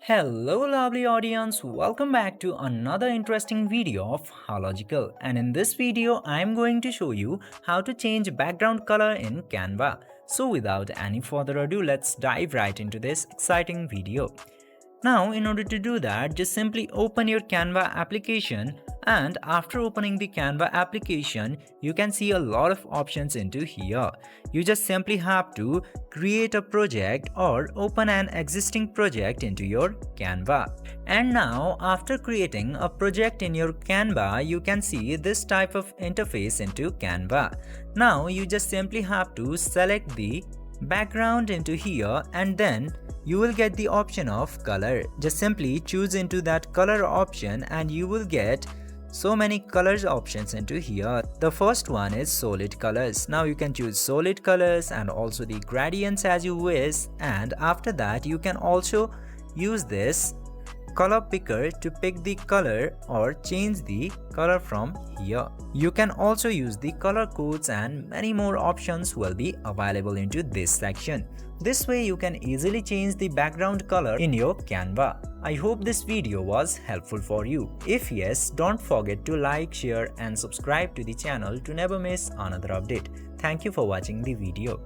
Hello lovely audience, welcome back to another interesting video of Hological, and in this video I am going to show you how to change background color in Canva. So without any further ado, let's dive right into this exciting video. Now in order to do that, just simply open your Canva application, and after opening the Canva application you can see a lot of options into here. You just simply have to create a project or open an existing project into your Canva. And now after creating a project in your Canva, you can see this type of interface into Canva. Now you just simply have to select the background into here, and then you will get the option of color. Just simply choose into that color option and you will get so many colors options into here. The first one is solid colors. Now you can choose solid colors and also the gradients as you wish, and after that you can also use this color picker to pick the color or change the color from here. You can also use the color codes, and many more options will be available into this section. This way you can easily change the background color in your Canva. I hope this video was helpful for you. If yes, don't forget to like, share and subscribe to the channel to never miss another update. Thank you for watching the video.